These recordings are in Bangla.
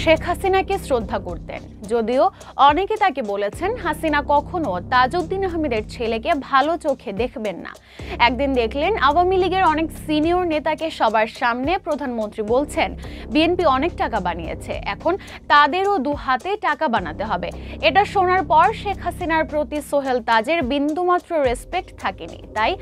শেখ হাসিনাকে শ্রদ্ধা করতেন, যদিও অনেকে তাকে বলেছেন হাসিনা কখনো তাজউদ্দিন আহমেদের ছেলেকে ভালো চোখে দেখবেন না। একদিন দেখলেন আওয়ামী লীগের অনেক সিনিয়র নেতাকে সবার সামনে প্রধানমন্ত্রী বলছেন বিএনপি অনেক টাকা বানিয়েছে, এখন তাদেরও দু হাতে টাকা বানাতে হবে। এটা শোনার পর শেখ হাসিনার প্রতি সোহেল তাজের বিন্দুমাত্র রেসপেক্ট থাকেনি। তাই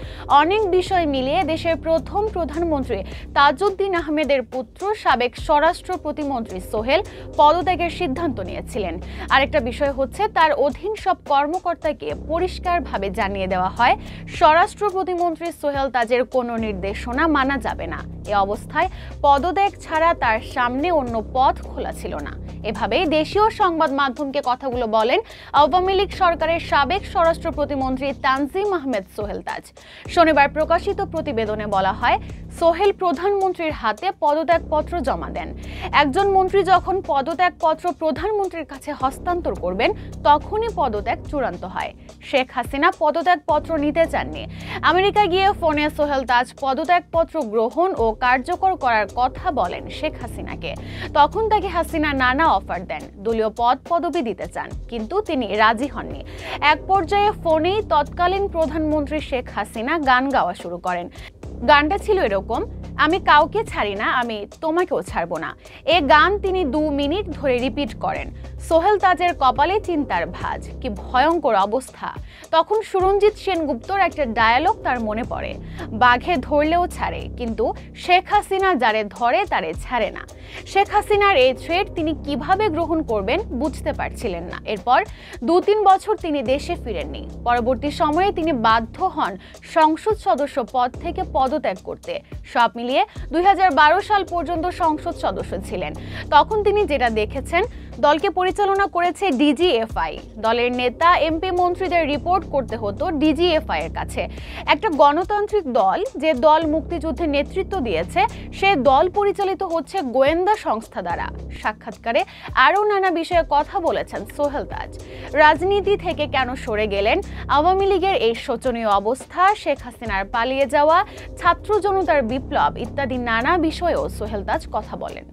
অনেক বিষয় মিলিয়ে দেশের প্রথম প্রধানমন্ত্রী তাজউদ্দিন আহমেদের পুত্র সাবেক স্বরাষ্ট্র প্রতিমন্ত্রী সোহেল পদত্যাগের সিদ্ধান্ত নিয়েছিলেন। আরেকটা বিষয় হচ্ছে তার অধীন সব কর্মকর্তাকে পরিষ্কারভাবে জানিয়ে দেওয়া হয় স্বরাষ্ট্র প্রতিমন্ত্রী সোহেল তাজের কোনো নির্দেশনা মানা যাবে না। এ অবস্থায় পদত্যাগ ছাড়া তার সামনে অন্য পথ খোলা ছিল না। এভাবেই দেশীয় সংবাদ মাধ্যমকে কথাগুলো বলেন আওয়ামী লীগ সরকারের সাবেক স্বরাষ্ট্র প্রতিমন্ত্রী তানজিম আহমেদ সোহেল তাজ। শনিবার প্রকাশিত প্রতিবেদনে বলা হয়, সোহেল প্রধানমন্ত্রীর হাতে পদত্যাগপত্র জমা দেন। একজন মন্ত্রী যখন পদত্যাগপত্র প্রধানমন্ত্রীর কাছে হস্তান্তর করবেন তখনই পদত্যাগ চূড়ান্ত হয়। শেখ হাসিনা পদত্যাগপত্র নিতে চাননি। আমেরিকা গিয়ে ফোনে সোহেল তাজ পদত্যাগপত্র গ্রহণ ও কার্যকর করার কথা বলেন শেখ হাসিনাকে। তখন তাকে হাসিনা নানা অফার দেন, দলীয় পদ পদবি দিতে চান, কিন্তু তিনি রাজি হননি। এক পর্যায়ে ফোনেই তৎকালীন প্রধানমন্ত্রী শেখ হাসিনা গান গাওয়া শুরু করেন। গানটা ছিল এরকম, আমি কাউকে ছাড়ি না, আমি তোমাকেও ছাড়বো না। এ গান তিনি 2 মিনিট ধরে রিপিট করেন। সোহেল তাজের কপালে চিন্তার ভাঁজ, কি ভয়ঙ্কর অবস্থা। তখন সুরঞ্জিত সেনগুপ্তর একটা ডায়ালগ তার মনে পড়ে, বাঘে ধরলেও ছাড়ে, কিন্তু শেখ হাসিনা যারে ধরে তারে ছাড়ে না। শেখ হাসিনার এই থ্রেট তিনি কিভাবে গ্রহণ করবেন বুঝতে পারছিলেন না। এরপর 2-3 বছর তিনি দেশে ফিরেননি। পরবর্তী সময়ে তিনি বাধ্য হন সংসদ সদস্য পদ থেকে পদত্যাগ করতে। সব মিলিয়ে 2012 সাল পর্যন্ত সংসদ সদস্য ছিলেন। তখন তিনি যেটা দেখেছেন, দলকে পরিচালনা করেছে ডিজিএফআই। দলের নেতা এমপি মন্ত্রীদের রিপোর্ট করতে হতো ডিজিএফআই এর কাছে। একটা গণতান্ত্রিক দল, যে দল মুক্তিযুদ্ধে নেতৃত্ব দিয়েছে, সে দল পরিচালিত হচ্ছে গোয়েন্দা সংস্থা দ্বারা। সাক্ষাৎকারে আরও নানা বিষয়ে কথা বলেছেন সোহেল তাজ। রাজনীতি থেকে কেন সরে গেলেন, আওয়ামী লীগের এই শোচনীয় অবস্থা, শেখ হাসিনার পালিয়ে যাওয়া, ছাত্র জনতার বিপ্লব ইত্যাদি নানা বিষয়েও সোহেল তাজ কথা বলেন।